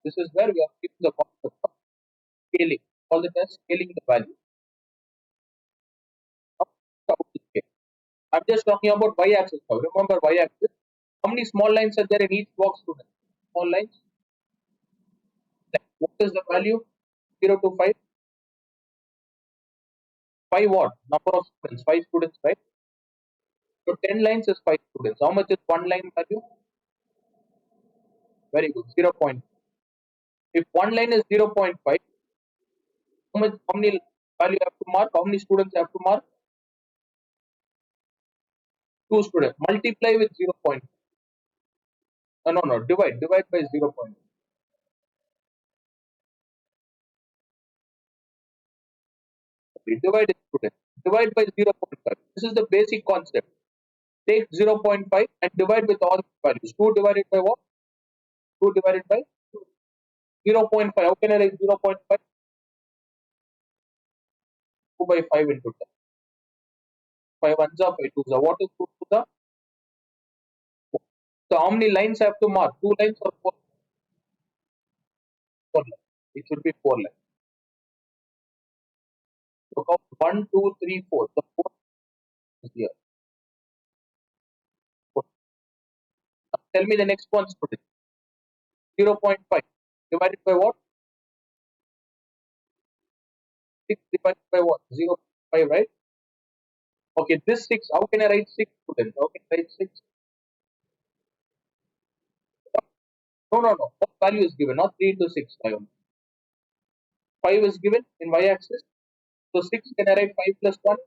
This is where we are keeping the concept of scaling. Call it as scaling the value. I'm just talking about y axis now. Remember y axis. How many small lines are there in each box, student? Small lines. What is the value? 0 to 5. 5 what? Number of students. 5 students, right? So 10 lines is 5 students. How much is one line value? Very good. 0. If one line is 0.5, how many value have to mark? How many students have to mark? 2 students. Multiply with 0. No. Divide by 0. Divide students. Divide by 0.5. This is the basic concept. Take 0.5 and divide with all values. 2 divided by what? 2 divided by 0.5. How can I write 0.5? 2 by 5 into 10. 5 ones are 5 twos are. What is 2 to the? So how many lines I have to mark? 2 lines or 4? 4 lines. It should be 4 lines. So count 1, 2, 3, 4. The 4 is here. Now tell me the next one, student. 0.5 divided by what? 6 divided by what? 0.5, right? Okay, this 6. How can I write 6, student? How can I write 6? No. What value is given? Not 3 into 6. 5. 5 is given in y axis. So 6, can I write 5 plus 1?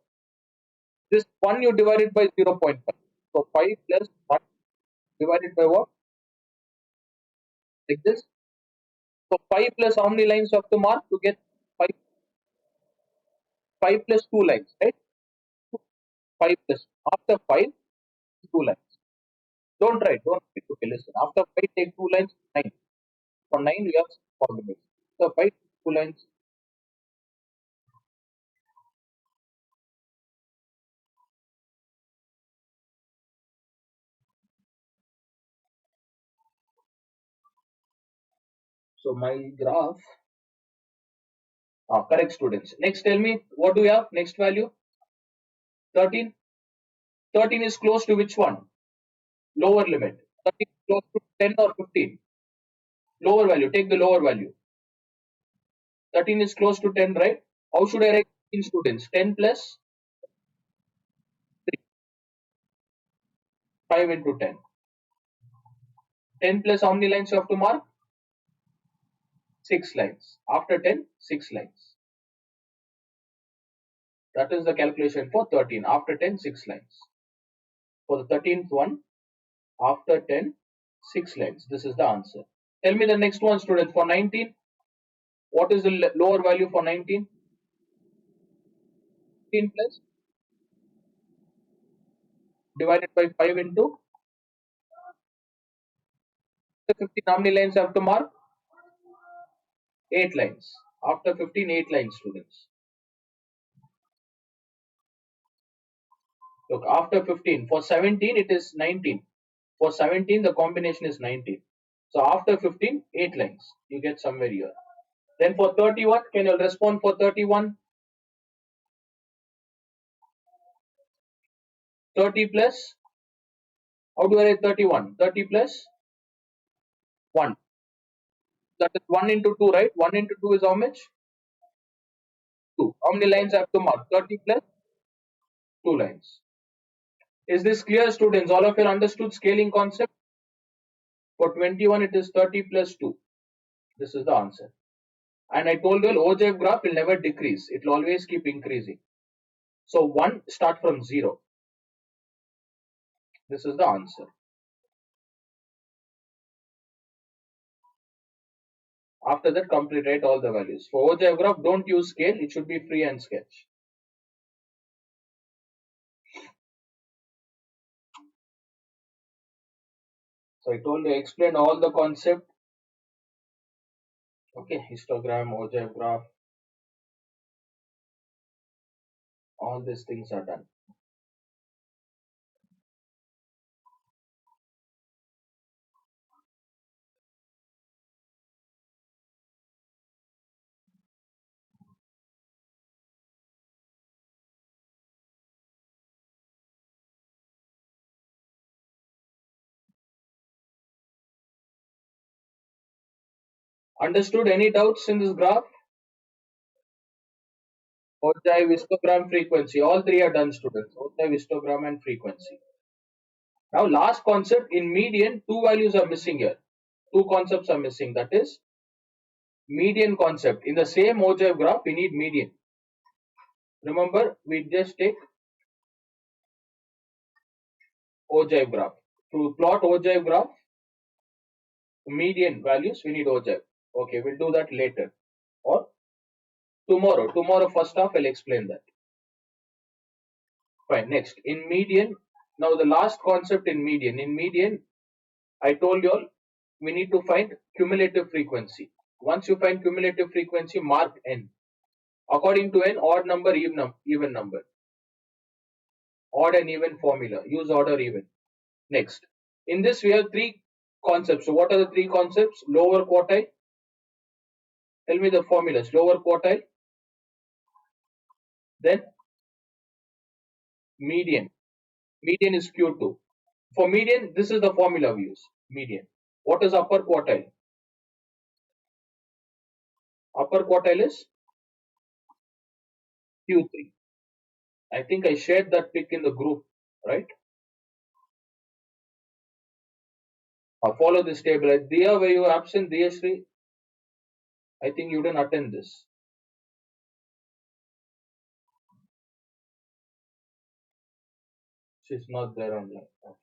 This 1 you divided by 0.5. So 5 plus 1 divided by what? Like this. So 5 plus how many lines you have to mark to get 5? 5 plus 2 lines, right? 5 plus. After 5, 2 lines. Don't write. Okay, listen. After 5, take 2 lines, 9. From 9, we have combination. So 5, 2 lines. So my graph Correct, students. Next, tell me, what do we have? Next value, 13. 13 is close to which one? Lower limit. 13 is close to 10 or 15? Lower value. Take the lower value. 13 is close to 10, right? How should I write in students? 10 plus 3, 5 into 10. 10 plus how many lines you have to mark? 6 lines. After 10, 6 lines. That is the calculation for 13. After 10, 6 lines. For the 13th one, after 10, 6 lines. This is the answer. Tell me the next one, students. For 19, what is the lower value for 19? 15 plus divided by 5 into 15. How many lines I have to mark? 8 lines. After 15, 8 lines, students. Look, after 15, for 17, it is 19. For 17, the combination is 19. So after 15, 8 lines. You get somewhere here. Then for 31, can you respond for 31? 30 plus, how do I write 31? 30 plus 1. That is 1 into 2, right? 1 into 2 is how much? 2. How many lines I have to mark? 30 plus 2 lines. Is this clear, students? All of you understood scaling concept? For 21, it is 30 plus 2. This is the answer. And I told you, ogive graph will never decrease. It will always keep increasing. So 1 start from 0. This is the answer. After that, complete write all the values. For ogive graph, don't use scale. It should be freehand sketch. So I told you, I explained all the concept. Okay, histogram, ogive graph, all these things are done. Understood? Any doubts in this graph? Ogive, histogram, frequency. All three are done, students. Ogive, histogram, and frequency. Now, last concept in median, two values are missing here. Two concepts are missing. That is median concept. In the same ogive graph, we need median. Remember, we just take ogive graph. To plot ogive graph, median values, we need ogive. Okay, we'll do that later. Or tomorrow. Tomorrow, first half, I'll explain that. Fine. Next, in median, now the last concept in median. In median, I told you all, we need to find cumulative frequency. Once you find cumulative frequency, mark n. According to n, odd number, even number. Odd and even formula. Use odd or even. Next. In this, we have three concepts. So, what are the three concepts? Lower quartile. Tell me the formulas. Lower quartile. Then median. Median is Q2. For median, this is the formula we use. Median. What is upper quartile? Upper quartile is Q3. I think I shared that pic in the group, right? Follow this table. Diya, were you absent? Diyashree? I think you didn't attend this. She's not there online. Okay.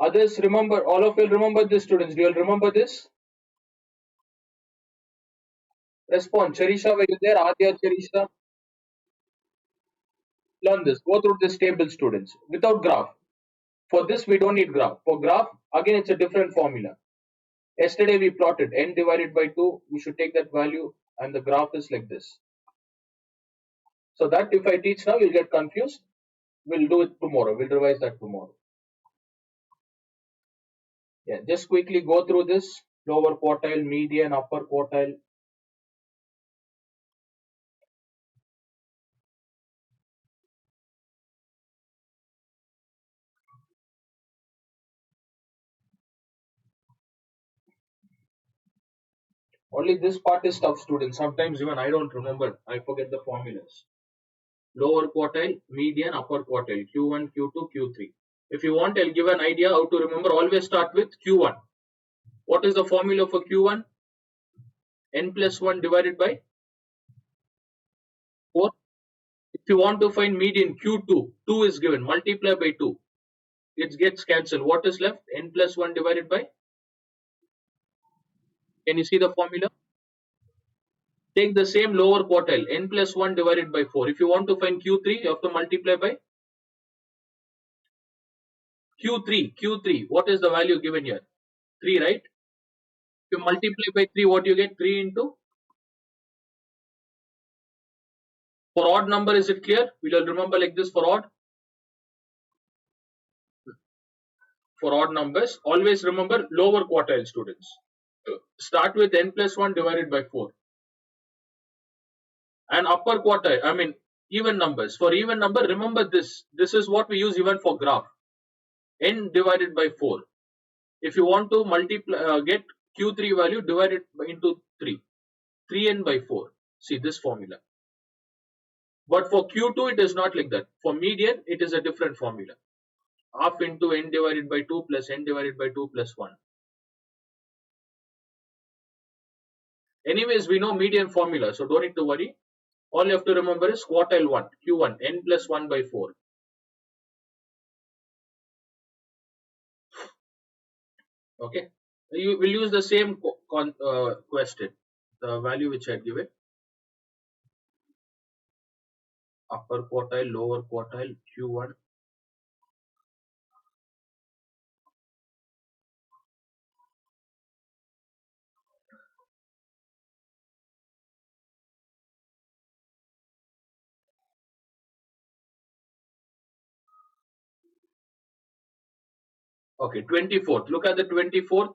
Others remember, all of you remember this, students. Do you all remember this? Respond. Charisha, were you there? Adya, Charisha? Learn this. Go through this table, students. Without graph. For this, we don't need graph. For graph, again, it's a different formula. Yesterday, we plotted n divided by 2. We should take that value, and the graph is like this. So that if I teach now, you'll get confused. We'll do it tomorrow. We'll revise that tomorrow. Yeah, just quickly go through this. lower quartile, median, upper quartile. Only this part is tough, students. Sometimes even I don't remember. I forget the formulas. Lower quartile, median, upper quartile, Q1, Q2, Q3. If you want, I'll give an idea how to remember. Always start with Q1. What is the formula for Q1? N plus 1 divided by 4. If you want to find median Q2, 2 is given. Multiply by 2. It gets cancelled. What is left? N plus 1 divided by. Can you see the formula? Take the same lower quartile. N plus 1 divided by 4. If you want to find Q3, you have to multiply by Q3. Q3. What is the value given here? 3, right? If you multiply by 3, what you get? 3 into. For odd number, is it clear? We will remember like this for odd. For odd numbers, always remember lower quartile, students. Start with n plus 1 divided by 4. And upper quartile, I mean even numbers. For even number, remember this. This is what we use even for graph. N divided by 4. If you want to multiply, get Q3 value, divide it into 3. 3n by 4. See this formula. But for Q2, it is not like that. For median, it is a different formula. Half into n divided by 2 plus n divided by 2 plus 1. Anyways, we know median formula, so don't need to worry. All you have to remember is quartile 1, Q1, n plus 1 by 4. Okay, you will use the same question, the value which I had given. Upper quartile, lower quartile, Q1. Okay, 24th. Look at the 24th.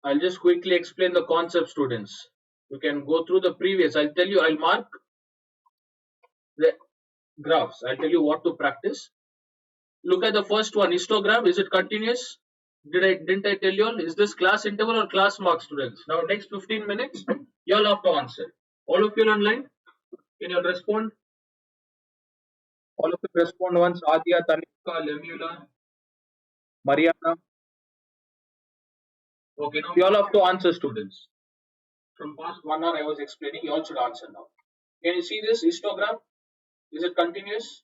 I'll just quickly explain the concept, students. You can go through the previous. I'll tell you, I'll mark the graphs. I'll tell you what to practice. Look at the first one, histogram. Is it continuous? Didn't I tell you all? Is this class interval or class mark, students? Now, next 15 minutes, you all have to answer. All of you online, can you respond? All of you respond once. Adia, Tanika, Lemula, Mariana. Okay, now you all have to answer, students. From past 1 hour, I was explaining. You all should answer now. Can you see this histogram? Is it continuous?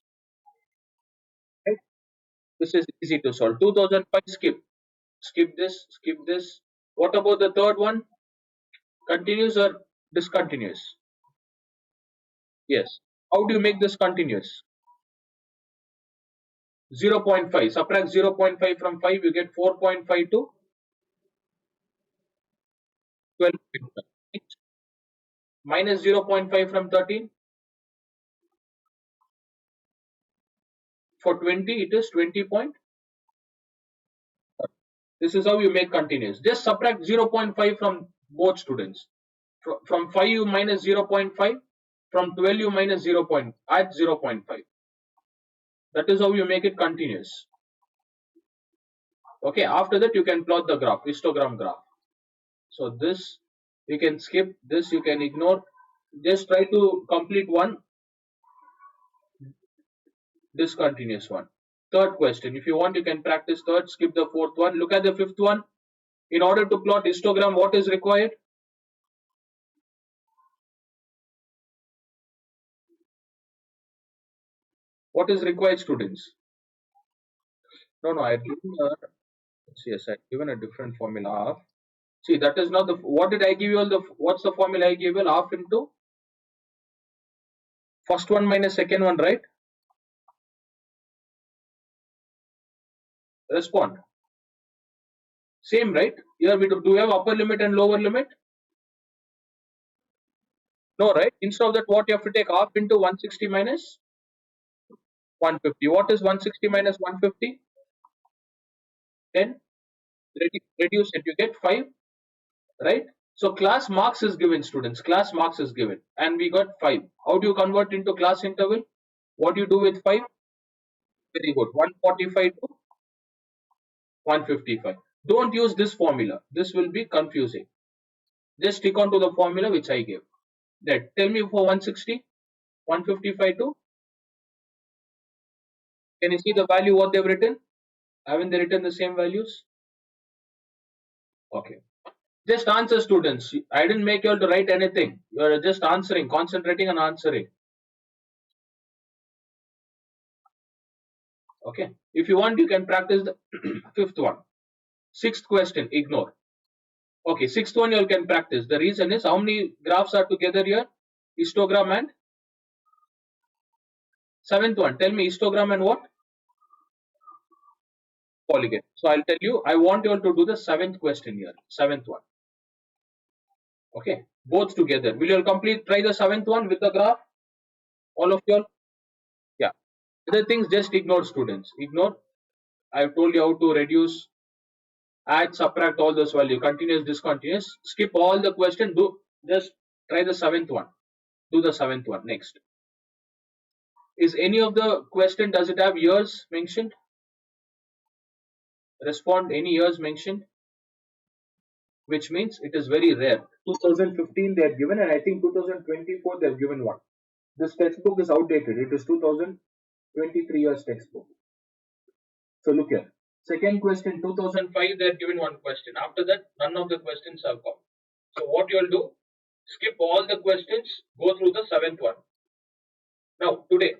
Right? This is easy to solve. 2005, skip. Skip this, skip this. What about the third one? Continuous or discontinuous? Yes. How do you make this continuous? 0.5. Subtract 0.5 from 5, you get 4.5 to 12.5. Minus 0.5 from 13. For 20, it is 20 point. This is how you make continuous. Just subtract 0.5 from both, students. From 5 you minus 0.5. From 12 you minus 0. Add 0.5. That is how you make it continuous. Okay, after that you can plot the graph, histogram graph. So this you can skip, this you can ignore. Just try to complete one discontinuous one. Third question, if you want you can practice third, skip the fourth one. Look at the fifth one. In order to plot histogram, what is required? What is required, students? No, I had given yes, I had given a different formula. Half. See, that is not the. What did I give you all the? What's the formula I gave you? Half into first one minus second one, right? Respond. Same, right? Here we do we have upper limit and lower limit? No, right? Instead of that, what you have to take half into 160 minus 150. What is 160 minus 150? 10. Reduce it, you get 5, right? So class marks is given, students. Class marks is given, and we got 5. How do you convert into class interval? What do you do with 5? Very good. 145 to 155. Don't use this formula. This will be confusing. Just stick on to the formula which I gave. That tell me for 160, 155 to. Can you see the value what they've written? Haven't they written the same values? Okay. Just answer, students. I didn't make you all to write anything. You're just answering, concentrating on answering. Okay. If you want, you can practice the fifth one. Sixth question, ignore. Okay, sixth one you can practice. The reason is how many graphs are together here? Histogram and seventh one. Tell me histogram and what? Polygon. So I'll tell you, I want you all to do the seventh question here. Seventh one. Okay, both together. Will you all complete? Try the seventh one with the graph. All of you all. Yeah. Other things just ignore, students. Ignore. I've told you how to reduce, add, subtract all those values. Continuous, discontinuous. Skip all the question. Do just try the seventh one. Do the seventh one next. Is any of the question, does it have years mentioned? Respond, any years mentioned? Which means it is very rare. 2015 they are given, and I think 2024 they have given one. This textbook is outdated. It is 2023 years textbook. So look here. Second question, 2005 they are given one question. After that, none of the questions have come. So what you will do? Skip all the questions. Go through the seventh one. Now today,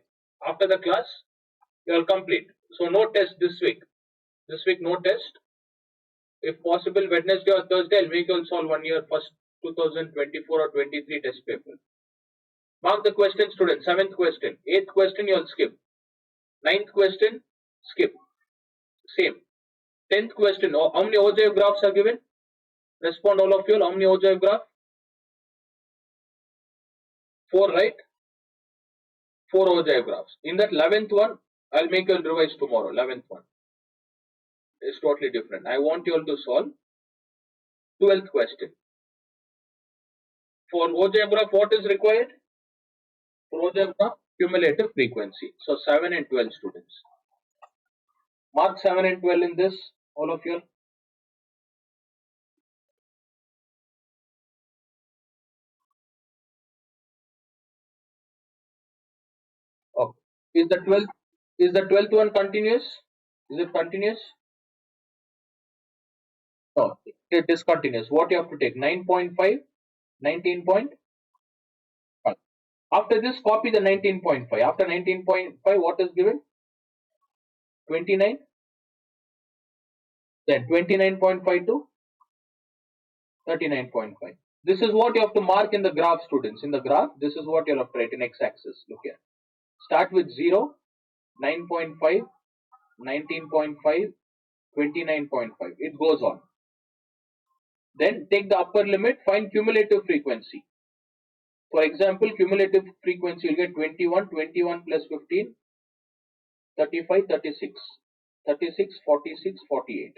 after the class, you will complete. So no test this week. This week no test. If possible, Wednesday or Thursday, I'll make you all solve 1 year first 2024 or 23 test paper. Mark the question, student. Seventh question. Eighth question, you'll skip. Ninth question, skip. Same. 10th question. How many OJ graphs are given? Respond all of you. How many OJ graph? 4, right? 4 OJ graphs. In that 11th one, I'll make you revise tomorrow. 11th one. It's totally different. I want you all to solve 12th question. For OJ graph, what is required? For OJ graph, cumulative frequency. So 7 and 12 students. Mark 7 and 12 in this, all of you. Okay. Is the 12th one continuous? Is it continuous? No, it is continuous. What you have to take? 9.5, 19.5. After this, copy the 19.5. After 19.5, what is given? 29. Then 29.5 to 39.5. This is what you have to mark in the graph, students. In the graph, this is what you have to write in x-axis. Look here. Start with 0, 9.5, 19.5, 29.5. It goes on. Then take the upper limit, find cumulative frequency. For example, cumulative frequency will get 21, 21 plus 15, 35, 36, 36, 46, 48.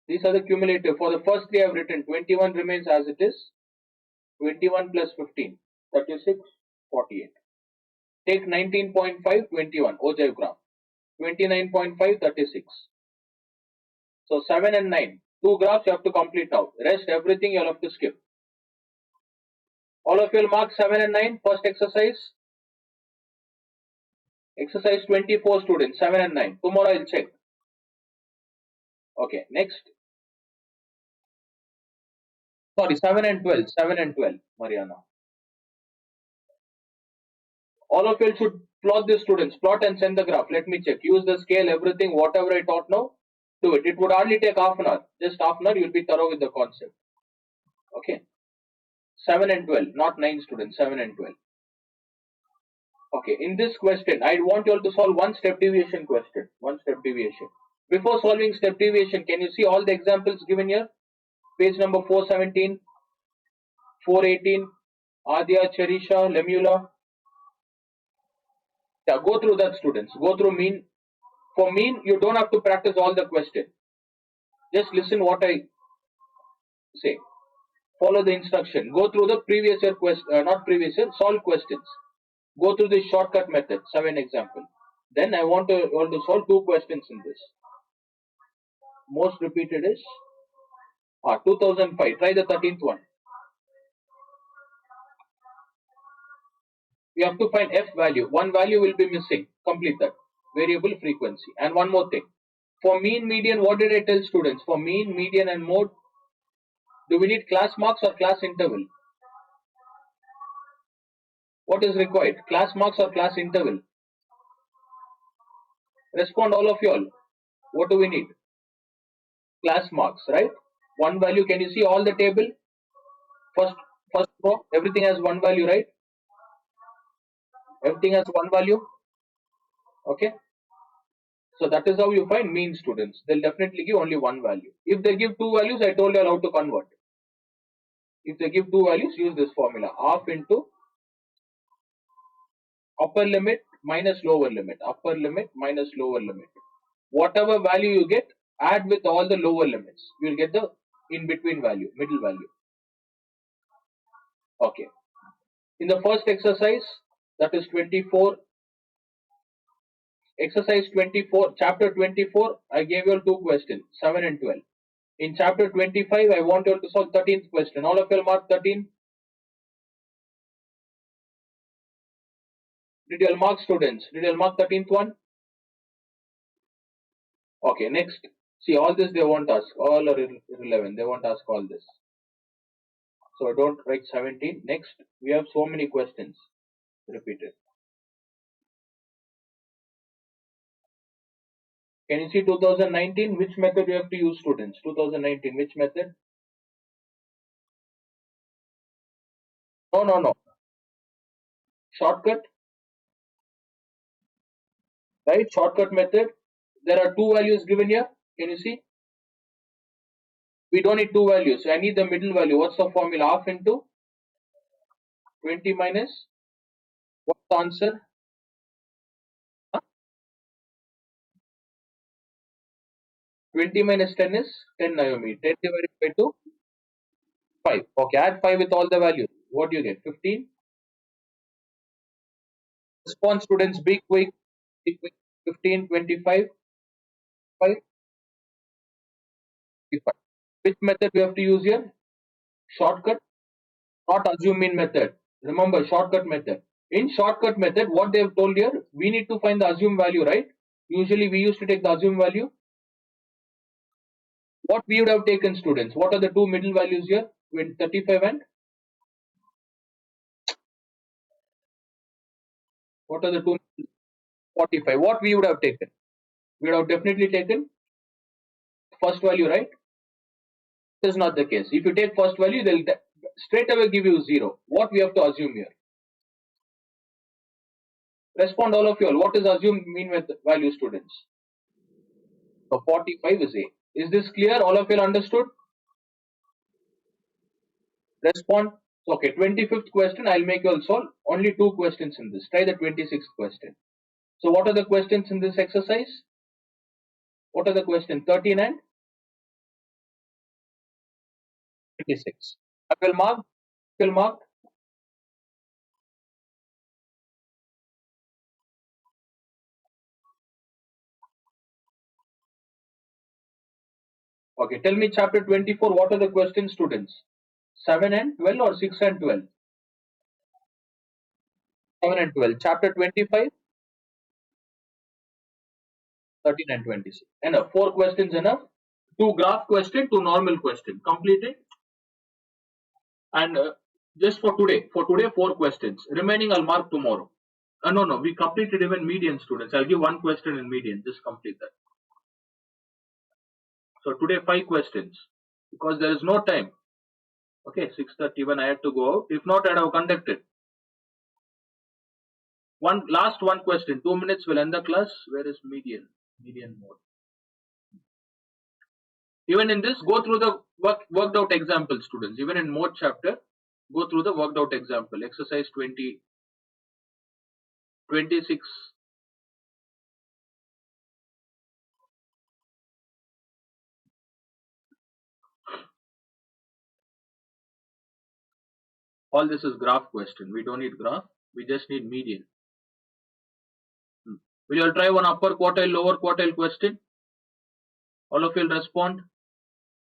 These are the cumulative. For the first three I have written, 21 remains as it is, 21 plus 15, 36, 48. Take 19.5, 21, ogive graph, 29.5, 36. So 7 and 9, 2 graphs you have to complete now. Rest everything you will have to skip. All of you will mark 7 and 9, first exercise. Exercise 24, students, 7 and 9. Tomorrow I will check. Okay, next. Sorry, 7 and 12, 7 and 12, Mariana. All of you should plot this, students. Plot and send the graph. Let me check. Use the scale, everything, whatever I taught now. Do it. It would hardly take half an hour. Just half an hour, you'll be thorough with the concept. Okay. 7 and 12, not 9 students, 7 and 12. Okay, in this question, I want you all to solve one step deviation question. One step deviation. Before solving step deviation, can you see all the examples given here? Page number 417, 418, Adya, Cherisha, Lemula. Yeah, go through that, students. Go through mean. For mean, you don't have to practice all the question. Just listen what I say. Follow the instruction. Go through the previous year question, not previous year, solve questions. Go through the shortcut method, 7 example. Then I want to solve 2 questions in this. Most repeated is 2005. Try the 13th one. We have to find f value. One value will be missing. Complete that. Variable frequency. And one more thing. For mean, median, what did I tell students? For mean, median and mode, do we need class marks or class interval? What is required? Class marks or class interval? Respond all of you all. What do we need? Class marks, right? One value. Can you see all the table? First, first row, everything has one value, right? Everything has one value. Okay. So that is how you find mean, students. They'll definitely give only one value. If they give two values, I told you how to convert. If they give two values, use this formula. Half into upper limit minus lower limit. Upper limit minus lower limit. Whatever value you get, add with all the lower limits. You will get the in between value, middle value. Okay. In the first exercise, that is 24, exercise 24, chapter 24, I gave you all 2 questions, 7 and 12. In chapter 25, I want you all to solve 13th question. All of you mark 13. Did you all mark, students? Did you all mark 13th one? Okay, next. See, all this they won't ask. All are irrelevant. They won't ask all this. So don't write 17. Next, we have so many questions repeated. Can you see 2019? Which method you have to use, students? 2019, which method? No, no, no. Shortcut, right? Shortcut method. There are 2 values given here. Can you see? We don't need 2 values. So I need the middle value. What's the formula? Half into 20 minus. What's the answer? Huh? 20 minus 10 is 10, Naomi. 10 divided by 2, 5. Okay, add 5 with all the values. What do you get? 15. Response, students, be quick. Be quick. 15, 25, 5, 55. Which method we have to use here? Shortcut, not assume mean method. Remember, shortcut method. In shortcut method, what they have told here, we need to find the assume value, right? Usually we used to take the assume value. What we would have taken, students? What are the 2 middle values here? With 35 and what are the 2? 45. What we would have taken? We would have definitely taken first value, right? This is not the case. If you take first value, they'll straight away give you 0. What we have to assume here? Respond all of you all. What is assumed mean with value, students? So 45 is A. Is this clear? All of you understood? Respond. Okay, 25th question, I'll make you all solve. Only 2 questions in this. Try the 26th question. So what are the questions in this exercise? What are the questions? 13 and 26. I will mark. Will mark. Okay, tell me chapter 24. What are the questions, students? 7 and 12 or 6 and 12? 7 and 12. Chapter 25, 13 and 26. Enough. 4 questions enough. 2 graph question, 2 normal question. Completed. And just for today, 4 questions. Remaining I'll mark tomorrow. No, we completed even median, students. I'll give 1 question in median. Just complete that. So today 5 questions because there is no time. Okay, 6:30 when I had to go out. If not, I'd have conducted. Last one question. 2 minutes will end the class. Where is median? Median mode. Even in this, go through the worked out example, students. Even in mode chapter, go through the worked out example. Exercise 20, 26, All this is graph question. We don't need graph. We just need median. Will you all try one upper quartile, lower quartile question? All of you will respond.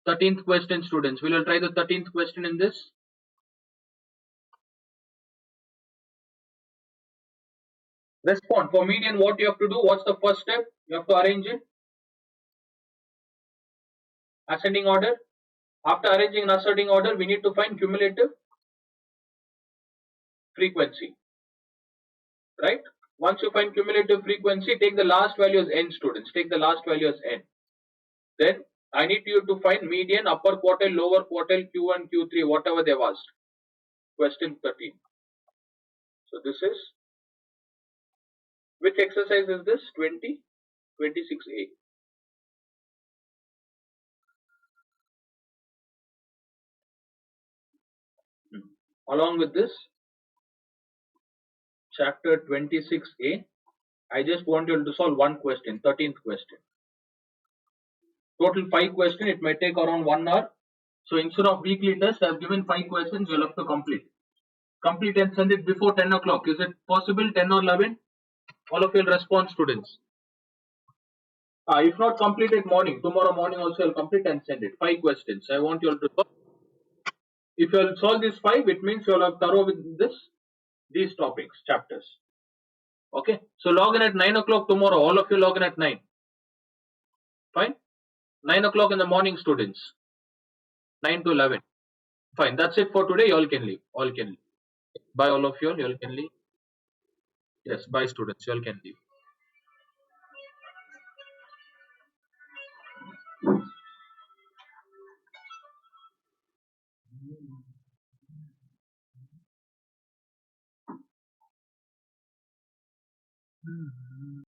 13th question, students. Will you all try the 13th question in this? Respond. For median, what you have to do? What's the first step? You have to arrange it. Ascending order. After arranging in ascending order, we need to find cumulative frequency. Right? Once you find cumulative frequency, take the last value as n, students. Take the last value as n. Then I need you to find median, upper quartile, lower quartile, Q1, Q3, whatever they've asked. Question 13. So this is, which exercise is this? 20, 26A. Along with this, chapter 26A, I just want you to solve one question, 13th question. Total 5 questions, it may take around 1 hour. So instead of weekly test, I have given 5 questions, you'll have to complete. Complete and send it before 10 o'clock. Is it possible, 10 or 11? All of you will respond, students. If not, complete it morning. Tomorrow morning also I'll complete and send it. 5 questions. I want you all to solve. If you will solve these 5, it means you will have thorough with these topics, chapters. Okay. So log in at 9 o'clock tomorrow. All of you log in at 9. Fine. 9 o'clock in the morning, students. 9 to 11. Fine. That's it for today. You all can leave. All can leave. Bye, all of you all. You all can leave. Yes. Bye, students. You all can leave.